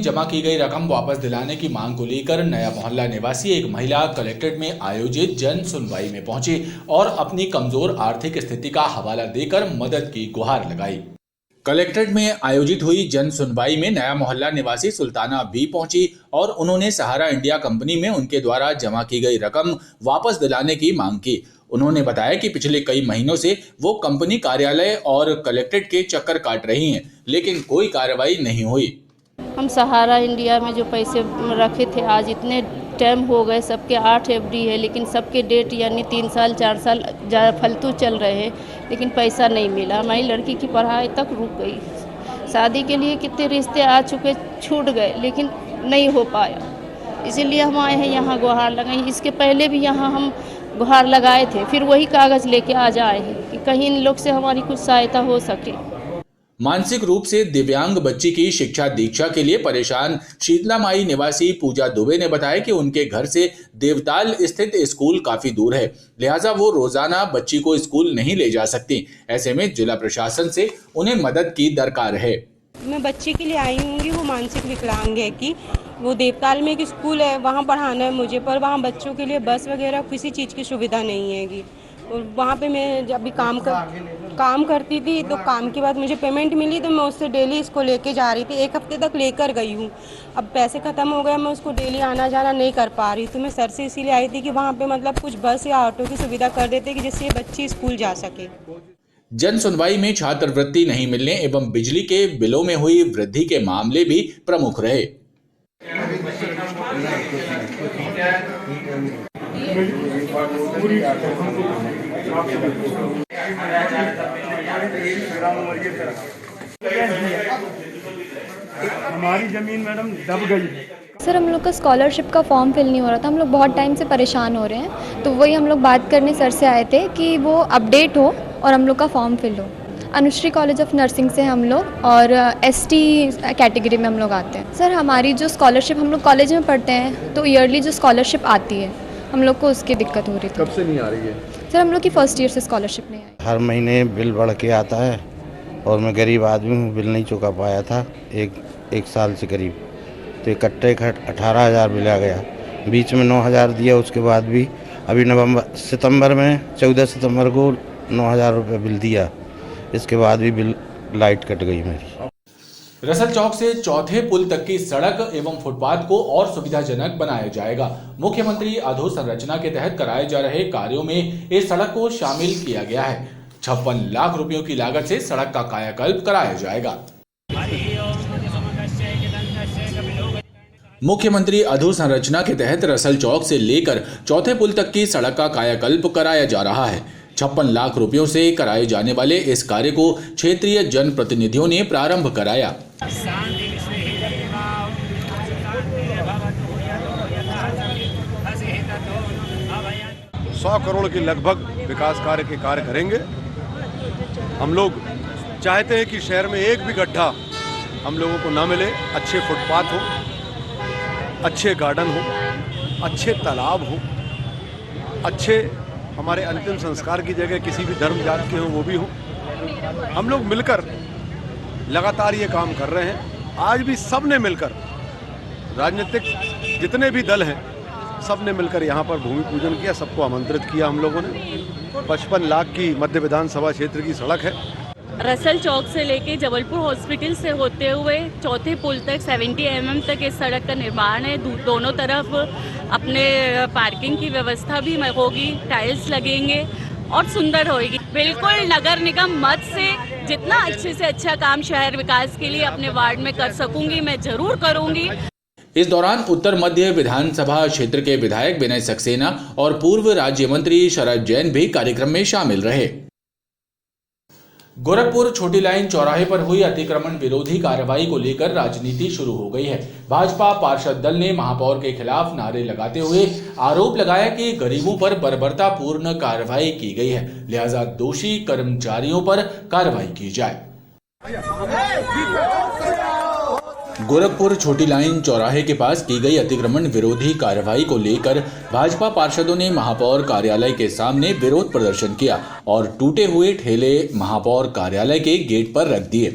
जमा की गई रकम वापस दिलाने की मांग को लेकर नया मोहल्ला निवासी एक महिला कलेक्ट्रेट में आयोजित जन सुनवाई में पहुंची और अपनी कमजोर आर्थिक स्थिति का हवाला देकर मदद की गुहार लगाई। कलेक्ट्रेट में आयोजित हुई जन सुनवाई में नया मोहल्ला निवासी सुल्ताना भी पहुंची और उन्होंने सहारा इंडिया कंपनी में उनके द्वारा जमा की गई रकम वापस दिलाने की मांग की। उन्होंने बताया कि पिछले कई महीनों से वो कंपनी कार्यालय और कलेक्ट्रेट के चक्कर काट रही हैं, लेकिन कोई कार्रवाई नहीं हुई। हम सहारा इंडिया में जो पैसे रखे थे, आज इतने टाइम हो गए, सबके 8 एफडी है, लेकिन सबके डेट यानी 3 साल 4 साल ज़्यादा फालतू चल रहे हैं, लेकिन पैसा नहीं मिला। हमारी लड़की की पढ़ाई तक रुक गई। शादी के लिए कितने रिश्ते आ चुके, छूट गए, लेकिन नहीं हो पाया। इसीलिए हम आए हैं यहाँ गुहार लगाई। इसके पहले भी यहाँ हम गुहार लगाए थे, फिर वही कागज़ लेके आज आए हैं कि कहीं इन लोग से हमारी कुछ सहायता हो सके। मानसिक रूप से दिव्यांग बच्ची की शिक्षा दीक्षा के लिए परेशान शीतलामाई निवासी पूजा दुबे ने बताया कि उनके घर से देवताल स्थित स्कूल काफी दूर है, लिहाजा वो रोजाना बच्ची को स्कूल नहीं ले जा सकती। ऐसे में जिला प्रशासन से उन्हें मदद की दरकार है। मैं बच्ची के लिए आई हूँ, वो मानसिक विकलांग है कि वो देवताल में एक स्कूल है, वहाँ पढ़ाना है मुझे, पर वहाँ बच्चों के लिए बस वगैरह किसी चीज़ की सुविधा नहीं है। और वहाँ पे मैं जब भी काम करती थी, तो काम के बाद मुझे पेमेंट मिली तो मैं उससे डेली इसको लेके जा रही थी। 1 हफ्ते तक लेकर गई हूँ, अब पैसे ख़त्म हो गए, मैं उसको डेली आना जाना नहीं कर पा रही। तो मैं सर से इसीलिए आई थी कि वहाँ पे मतलब कुछ बस या ऑटो की सुविधा कर देते कि जिससे बच्ची स्कूल जा सके। जन सुनवाई में छात्रवृत्ति नहीं मिलने एवं बिजली के बिलों में हुई वृद्धि के मामले भी प्रमुख रहे। हमारी जमीन मैडम दब गई है। सर, हम लोग का स्कॉलरशिप का फॉर्म फिल नहीं हो रहा था। हम लोग बहुत टाइम से परेशान हो रहे हैं, तो वही हम लोग बात करने सर से आए थे कि वो अपडेट हो और हम लोग का फॉर्म फिल हो। अनुश्री कॉलेज ऑफ नर्सिंग से हम लोग और एसटी कैटेगरी में हम लोग आते हैं। सर, हमारी जो स्कॉलरशिप, हम लोग कॉलेज में पढ़ते हैं तो ईयरली जो स्कॉलरशिप आती है हम लोग को उसकी दिक्कत हो रही थी। कब से नहीं आ रही है? सर, हम लोग की फर्स्ट ईयर से स्कॉलरशिप नहीं आई। हर महीने बिल बढ़ के आता है और मैं गरीब आदमी हूँ, बिल नहीं चुका पाया था एक साल से करीब, तो इकट्ठे 18,000 बिल आ गया। बीच में 9,000 दिया, उसके बाद भी अभी सितंबर में 14 सितंबर को 9,000 रुपये बिल दिया, इसके बाद भी बिल लाइट कट गई मेरी। रसल चौक से चौथे पुल तक की सड़क एवं फुटपाथ को और सुविधाजनक बनाया जाएगा। मुख्यमंत्री अधोसंरचना के तहत कराए जा रहे कार्यों में इस सड़क को शामिल किया गया है। 56 लाख रुपयों की लागत से सड़क का कायाकल्प कराया जाएगा। मुख्यमंत्री अधोसंरचना के तहत रसल चौक से लेकर चौथे पुल तक की सड़क का कायाकल्प कराया जा रहा है। 56 लाख रुपयों से कराए जाने वाले इस कार्य को क्षेत्रीय जनप्रतिनिधियों ने प्रारंभ कराया। 100 करोड़ के लगभग विकास कार्य के कार्य करेंगे। हम लोग चाहते हैं कि शहर में एक भी गड्ढा हम लोगों को ना मिले। अच्छे फुटपाथ हो, अच्छे गार्डन हो, अच्छे तालाब हो, अच्छे हमारे अंतिम संस्कार की जगह किसी भी धर्म जात के हों वो भी हों। हम लोग मिलकर लगातार ये काम कर रहे हैं। आज भी सब ने मिलकर, राजनीतिक जितने भी दल हैं, सब ने मिलकर यहाँ पर भूमि पूजन किया, सबको आमंत्रित किया हम लोगों ने। 55 लाख की मध्य विधानसभा क्षेत्र की सड़क है। रसल चौक से लेके जबलपुर हॉस्पिटल से होते हुए चौथे पुल तक 70 mm तक इस सड़क का निर्माण है। दोनों तरफ अपने पार्किंग की व्यवस्था भी होगी, टाइल्स लगेंगे और सुंदर होगी। बिल्कुल नगर निगम मद से जितना अच्छे से अच्छा काम शहर विकास के लिए अपने वार्ड में कर सकूंगी, मैं जरूर करूंगी। इस दौरान उत्तर मध्य विधानसभा क्षेत्र के विधायक विनय सक्सेना और पूर्व राज्य मंत्री शरद जैन भी कार्यक्रम में शामिल रहे। गोरखपुर छोटी लाइन चौराहे पर हुई अतिक्रमण विरोधी कार्रवाई को लेकर राजनीति शुरू हो गई है। भाजपा पार्षद दल ने महापौर के खिलाफ नारे लगाते हुए आरोप लगाया कि गरीबों पर बर्बरतापूर्ण कार्रवाई की गई है, लिहाजा दोषी कर्मचारियों पर कार्रवाई की जाए। गोरखपुर छोटी लाइन चौराहे के पास की गई अतिक्रमण विरोधी कार्रवाई को लेकर भाजपा पार्षदों ने महापौर कार्यालय के सामने विरोध प्रदर्शन किया और टूटे हुए ठेले महापौर कार्यालय के गेट पर रख दिए।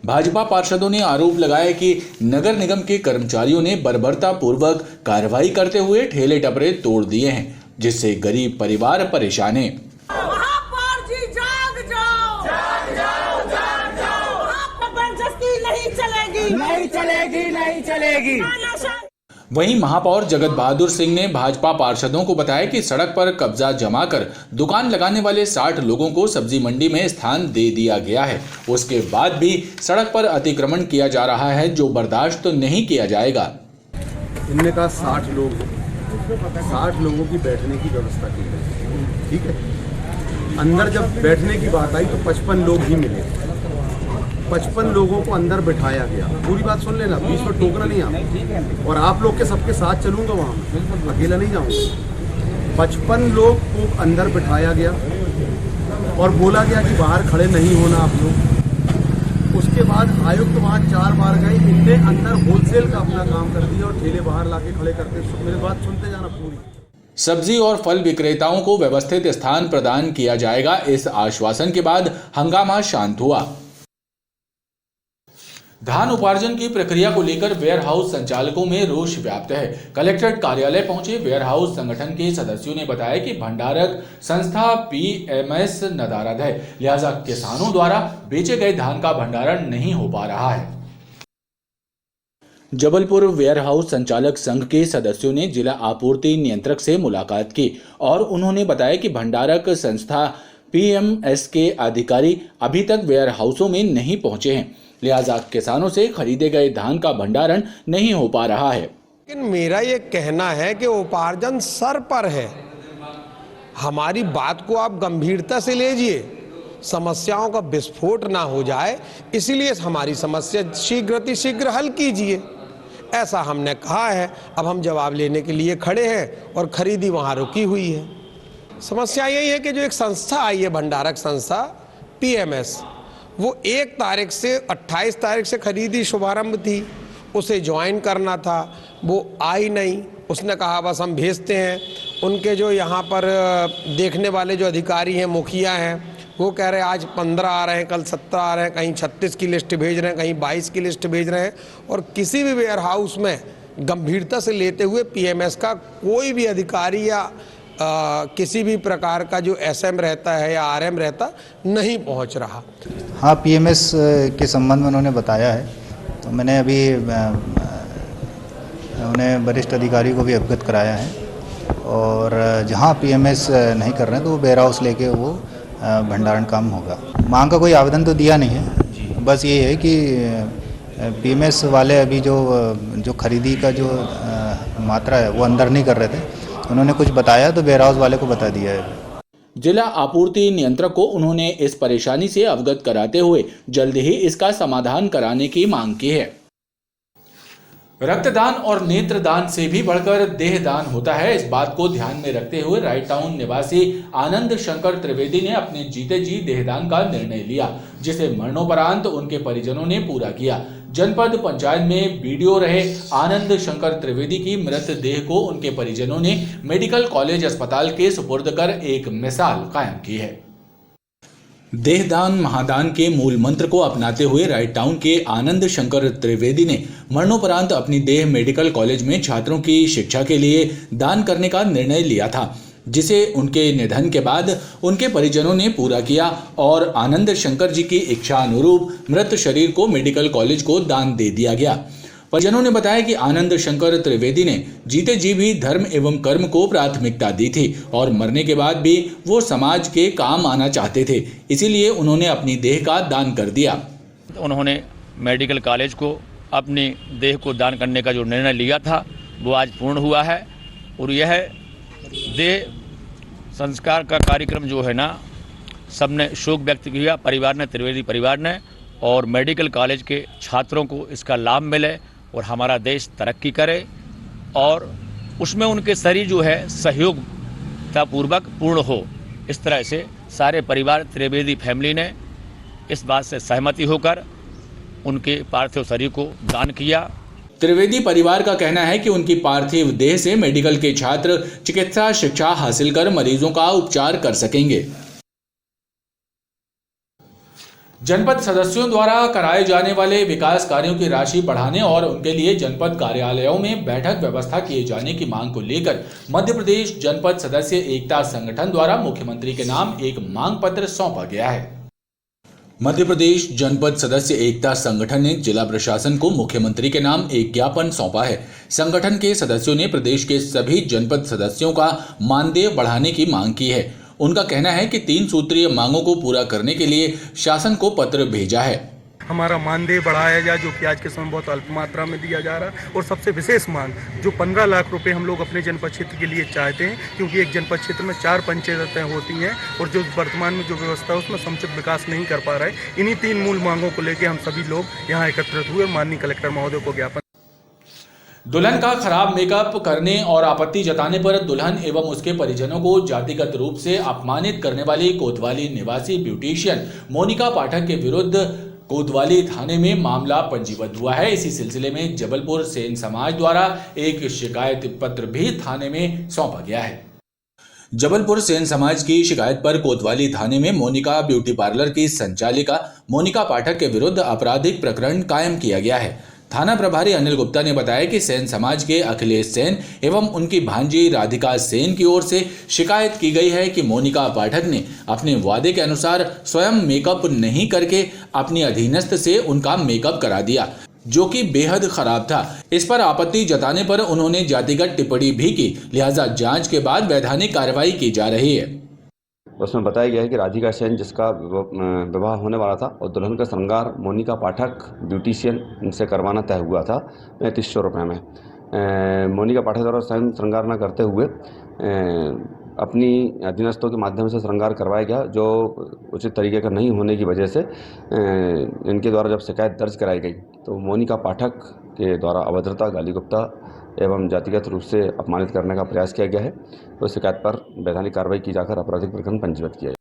भाजपा पार्षदों ने आरोप लगाया कि नगर निगम के कर्मचारियों ने बर्बरतापूर्वक कार्रवाई करते हुए ठेले टपरे तोड़ दिए हैं, जिससे गरीब परिवार परेशान हैं। नहीं चलेगी। वहीं महापौर जगत बहादुर सिंह ने भाजपा पार्षदों को बताया कि सड़क पर कब्जा जमाकर दुकान लगाने वाले 60 लोगों को सब्जी मंडी में स्थान दे दिया गया है। उसके बाद भी सड़क पर अतिक्रमण किया जा रहा है, जो बर्दाश्त नहीं किया जाएगा। इनने कहा 60 लोगों की बैठने की व्यवस्था की गई, ठीक है। अंदर जब बैठने की बात आई तो 55 लोग ही मिले, 55 लोगों को अंदर बिठाया गया। पूरी बात सुन लेना, बीच में टोकना नहीं आप, और आप लोग के सबके साथ चलूंगा वहाँ, अकेला नहीं जाऊँगा। 55 लोग को अंदर बिठाया गया और बोला गया कि बाहर खड़े नहीं होना आप लोग। उसके बाद आयुक्त वहाँ 4 बार गए, इनने अंदर होलसेल का अपना काम कर दिया और ठेले बाहर लाके खड़े करते। मेरी बात सुनते जाना पूरी। सब्जी और फल विक्रेताओं को व्यवस्थित स्थान प्रदान किया जाएगा। इस आश्वासन के बाद हंगामा शांत हुआ। धान उपार्जन की प्रक्रिया को लेकर वेयर हाउस संचालकों में रोष व्याप्त है। कलेक्ट्रेट कार्यालय पहुंचे वेयर हाउस संगठन के सदस्यों ने बताया कि भंडारक संस्था पीएमएस नदारद है, लिहाजा किसानों द्वारा बेचे गए धान का भंडारण नहीं हो पा रहा है। जबलपुर वेयर हाउस संचालक संघ के सदस्यों ने जिला आपूर्ति नियंत्रक से मुलाकात की और उन्होंने बताया कि भंडारक संस्था पीएमएस के अधिकारी अभी तक वेयर हाउसों में नहीं पहुंचे हैं, लिहाजा किसानों से खरीदे गए धान का भंडारण नहीं हो पा रहा है। लेकिन मेरा ये कहना है कि उपार्जन सर पर है, हमारी बात को आप गंभीरता से लीजिए, समस्याओं का विस्फोट ना हो जाए, इसीलिए हमारी समस्या शीघ्र हल कीजिए, ऐसा हमने कहा है। अब हम जवाब लेने के लिए खड़े हैं और खरीदी वहाँ रुकी हुई है। समस्या यही है कि जो एक संस्था आई है भंडारक संस्था पीएमएस, वो 1 तारीख से 28 तारीख से खरीदी शुभारंभ थी, उसे ज्वाइन करना था, वो आई नहीं। उसने कहा बस हम भेजते हैं। उनके जो यहाँ पर देखने वाले जो अधिकारी हैं, मुखिया हैं, वो कह रहे हैं आज 15 आ रहे हैं, कल 17 आ रहे हैं, कहीं 36 की लिस्ट भेज रहे हैं, कहीं 22 की लिस्ट भेज रहे हैं। और किसी भी वेयर हाउस में गंभीरता से लेते हुए पीएमएस का कोई भी अधिकारी या किसी भी प्रकार का जो एसएम रहता है या आरएम रहता नहीं पहुंच रहा। हाँ, पीएमएस के संबंध में उन्होंने बताया है, तो मैंने अभी उन्हें वरिष्ठ अधिकारी को भी अवगत कराया है और जहाँ पीएमएस नहीं कर रहे हैं तो वो वेयर हाउस लेके वो भंडारण काम होगा। मांग का कोई आवेदन तो दिया नहीं है, बस ये है कि पीएमएस वाले अभी जो खरीदी का जो मात्रा है वो अंदर नहीं कर रहे थे, उन्होंने कुछ बताया तो वेयर हाउस वाले को बता दिया है। जिला आपूर्ति नियंत्रक को उन्होंने इस परेशानी से अवगत कराते हुए जल्द ही इसका समाधान कराने की मांग की है। रक्तदान और नेत्रदान से भी बढ़कर देहदान होता है। इस बात को ध्यान में रखते हुए राइट टाउन निवासी आनंद शंकर त्रिवेदी ने अपने जीते जी देहदान का निर्णय लिया, जिसे मरणोपरांत उनके परिजनों ने पूरा किया। जनपद पंचायत में बीडीओ रहे आनंद शंकर त्रिवेदी की मृतदेह को उनके परिजनों ने मेडिकल कॉलेज अस्पताल के सुपुर्द कर एक मिसाल कायम की है। देहदान महादान के मूल मंत्र को अपनाते हुए राइट टाउन के आनंद शंकर त्रिवेदी ने मरणोपरांत अपनी देह मेडिकल कॉलेज में छात्रों की शिक्षा के लिए दान करने का निर्णय लिया था, जिसे उनके निधन के बाद उनके परिजनों ने पूरा किया और आनंद शंकर जी की इच्छा अनुरूप मृत शरीर को मेडिकल कॉलेज को दान दे दिया गया। परिजनों ने बताया कि आनंद शंकर त्रिवेदी ने जीते जी भी धर्म एवं कर्म को प्राथमिकता दी थी और मरने के बाद भी वो समाज के काम आना चाहते थे, इसीलिए उन्होंने अपनी देह का दान कर दिया। उन्होंने मेडिकल कॉलेज को अपनी देह को दान करने का जो निर्णय लिया था वो आज पूर्ण हुआ है और यह देह संस्कार का कार्यक्रम जो है ना, सबने शोक व्यक्त किया, परिवार ने, त्रिवेदी परिवार ने, और मेडिकल कॉलेज के छात्रों को इसका लाभ मिले और हमारा देश तरक्की करे और उसमें उनके शरीर जो है सहयोगतापूर्वक पूर्ण हो। इस तरह से सारे परिवार त्रिवेदी फैमिली ने इस बात से सहमति होकर उनके पार्थिव शरीर को दान किया। त्रिवेदी परिवार का कहना है कि उनकी पार्थिव देह से मेडिकल के छात्र चिकित्सा शिक्षा हासिल कर मरीजों का उपचार कर सकेंगे। जनपद सदस्यों द्वारा कराए जाने वाले विकास कार्यों की राशि बढ़ाने और उनके लिए जनपद कार्यालयों में बैठक व्यवस्था किए जाने की मांग को लेकर मध्य प्रदेश जनपद सदस्य एकता संगठन द्वारा मुख्यमंत्री के नाम एक मांग पत्र सौंपा गया है। मध्य प्रदेश जनपद सदस्य एकता संगठन ने जिला प्रशासन को मुख्यमंत्री के नाम एक ज्ञापन सौंपा है। संगठन के सदस्यों ने प्रदेश के सभी जनपद सदस्यों का मानदेय बढ़ाने की मांग की है। उनका कहना है कि 3 सूत्रीय मांगों को पूरा करने के लिए शासन को पत्र भेजा है। हमारा मानदेय बढ़ाया जाए जो कि आज के समय बहुत अल्प मात्रा में दिया जा रहा है, और सबसे विशेष मांग जो 15 लाख रुपए हम लोग अपने जनपद क्षेत्र के लिए चाहते हैं, क्योंकि एक जनपद क्षेत्र में 4 पंचायतें होती हैं और जो वर्तमान में जो व्यवस्था है उसमें समुचित विकास नहीं कर पा रहा है। इन्हीं 3 मूल मांगों को लेकर हम सभी लोग यहाँ एकत्रित हुए, माननीय कलेक्टर महोदय को ज्ञापन। दुल्हन का खराब मेकअप करने और आपत्ति जताने पर दुल्हन एवं उसके परिजनों को जातिगत रूप से अपमानित करने वाली कोतवाली निवासी ब्यूटिशियन मोनिका पाठक के विरुद्ध कोतवाली थाने में मामला पंजीबद्ध हुआ है। इसी सिलसिले में जबलपुर सेन समाज द्वारा एक शिकायत पत्र भी थाने में सौंपा गया है। जबलपुर सेन समाज की शिकायत पर कोतवाली थाने में मोनिका ब्यूटी पार्लर की संचालिका मोनिका पाठक के विरुद्ध आपराधिक प्रकरण कायम किया गया है। थाना प्रभारी अनिल गुप्ता ने बताया कि सेन समाज के अखिलेश सेन एवं उनकी भांजी राधिका सेन की ओर से शिकायत की गई है कि मोनिका पाठक ने अपने वादे के अनुसार स्वयं मेकअप नहीं करके अपनी अधीनस्थ से उनका मेकअप करा दिया, जो कि बेहद खराब था। इस पर आपत्ति जताने पर उन्होंने जातिगत टिप्पणी भी की, लिहाजा जांच के बाद वैधानिक कार्रवाई की जा रही है। उसमें बताया गया है कि राधिका सेन जिसका विवाह होने वाला था और दुल्हन का श्रृंगार मोनिका पाठक ब्यूटिशियन से करवाना तय हुआ था 3500 रुपये में। मोनिका पाठक द्वारा स्वयं श्रृंगार न करते हुए अपनी अधीनस्थों के माध्यम से श्रृंगार करवाया गया, जो उचित तरीके का नहीं होने की वजह से इनके द्वारा जब शिकायत दर्ज कराई गई तो मोनिका पाठक के द्वारा अभद्रता, गाली गुप्ता एवं जातिगत रूप से अपमानित करने का प्रयास किया गया है। तो शिकायत पर वैधानिक कार्रवाई की जाकर आपराधिक प्रकरण पंजीबद्ध किया।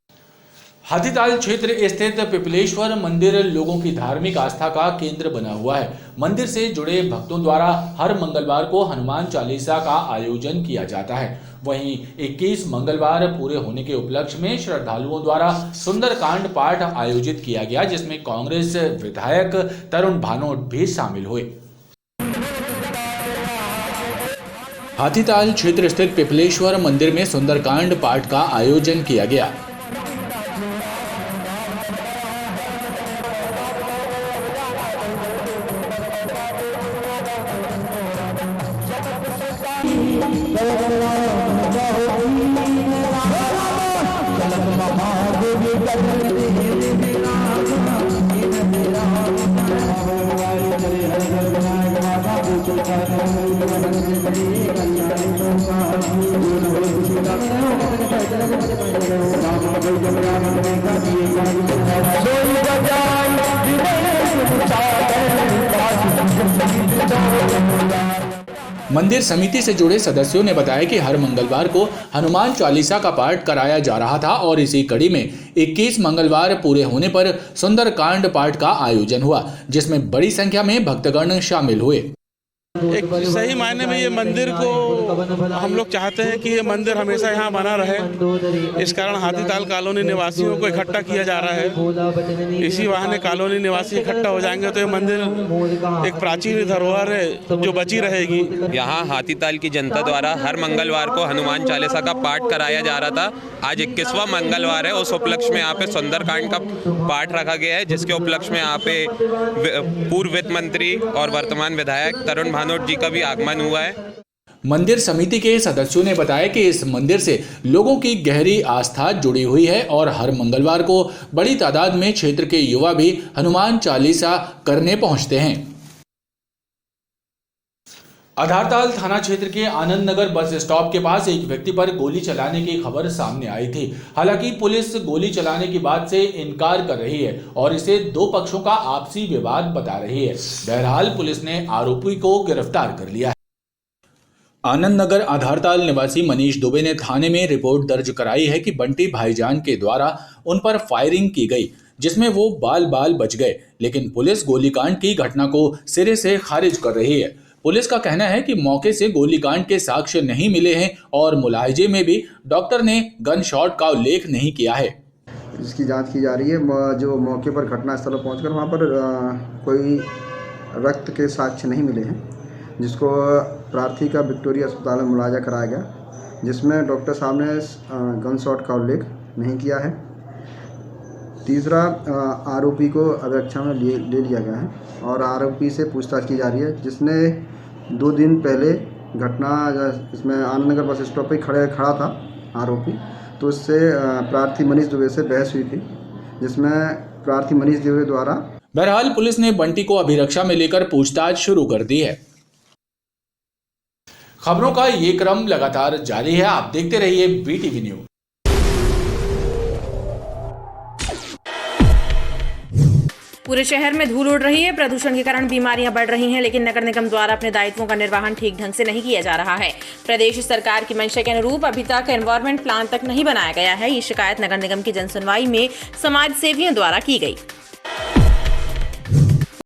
हाथीताल क्षेत्र स्थित पिपलेश्वर मंदिर लोगों की धार्मिक आस्था का केंद्र बना हुआ है। मंदिर से जुड़े भक्तों द्वारा हर मंगलवार को हनुमान चालीसा का आयोजन किया जाता है। वहीं 21 मंगलवार पूरे होने के उपलक्ष्य में श्रद्धालुओं द्वारा सुंदरकांड पाठ आयोजित किया गया, जिसमें कांग्रेस विधायक तरुण भानोट भी शामिल हुए। हाथीताल क्षेत्र स्थित पिपलेश्वर मंदिर में सुंदरकांड पाठ का आयोजन किया गया। मंदिर समिति से जुड़े सदस्यों ने बताया कि हर मंगलवार को हनुमान चालीसा का पाठ कराया जा रहा था और इसी कड़ी में 21 मंगलवार पूरे होने पर सुंदरकांड पाठ का आयोजन हुआ, जिसमें बड़ी संख्या में भक्तगण शामिल हुए। एक सही मायने में ये मंदिर को हम लोग चाहते हैं कि ये मंदिर हमेशा यहाँ बना रहे। इस कारण हाथीताल कॉलोनी निवासियों को इकट्ठा किया जा रहा है। इसी बहाने कॉलोनी निवासी इकट्ठा हो जाएंगे तो ये मंदिर एक प्राचीन धरोहर है जो बची रहेगी। यहाँ हाथीताल की जनता द्वारा हर मंगलवार को हनुमान चालीसा का पाठ कराया जा रहा था। आज 21वां मंगलवार है, उस उपलक्ष्य में यहाँ पे सुंदरकांड का पाठ रखा गया है, जिसके उपलक्ष्य में यहाँ पे पूर्व वित्त मंत्री और वर्तमान विधायक तरुण भानोट जी का भी आगमन हुआ है। मंदिर समिति के सदस्यों ने बताया कि इस मंदिर से लोगों की गहरी आस्था जुड़ी हुई है और हर मंगलवार को बड़ी तादाद में क्षेत्र के युवा भी हनुमान चालीसा करने पहुंचते हैं। आधारताल थाना क्षेत्र के आनंद नगर बस स्टॉप के पास एक व्यक्ति पर गोली चलाने की खबर सामने आई थी। हालांकि पुलिस गोली चलाने की बात से इनकार कर रही है और इसे दो पक्षों का आपसी विवाद बता रही है। बहरहाल पुलिस ने आरोपी को गिरफ्तार कर लिया है। आनंद नगर आधारताल निवासी मनीष दुबे ने थाने में रिपोर्ट दर्ज कराई है कि बंटी भाईजान के द्वारा उन पर फायरिंग की गई, जिसमें वो बाल बाल बच गए, लेकिन पुलिस गोलीकांड की घटना को सिरे से खारिज कर रही है। पुलिस का कहना है कि मौके से गोलीकांड के साक्ष्य नहीं मिले हैं और मुलाहिजे में भी डॉक्टर ने गन शॉट का उल्लेख नहीं किया है। जिसकी जांच की जा रही है। जो मौके पर घटनास्थल पर पहुंचकर वहां पर कोई रक्त के साक्ष्य नहीं मिले हैं, जिसको प्रार्थी का विक्टोरिया अस्पताल में मुआयजा कराया गया, जिसमें डॉक्टर साहब ने गन शॉट का उल्लेख नहीं किया है। तीसरा, आरोपी को अभिरक्षा में ले लिया गया है और आरोपी से पूछताछ की जा रही है, जिसने 2 दिन पहले घटना इसमें आनंद नगर बस स्टॉप पर खड़ा था आरोपी, तो उससे प्रार्थी मनीष दुबे से बहस हुई थी, जिसमें प्रार्थी मनीष दुबे द्वारा। बहरहाल पुलिस ने बंटी को अभिरक्षा में लेकर पूछताछ शुरू कर दी है। खबरों का ये क्रम लगातार जारी है, आप देखते रहिए BTV न्यूज। पूरे शहर में धूल उड़ रही है। प्रदूषण के कारण बीमारियां बढ़ रही हैं, लेकिन नगर निगम द्वारा अपने दायित्वों का निर्वहन ठीक ढंग से नहीं किया जा रहा है। प्रदेश सरकार की मंशा के अनुरूप अभी तक एनवायरमेंट प्लान तक नहीं बनाया गया है। ये शिकायत नगर निगम की जनसुनवाई में समाज सेवियों द्वारा की गई।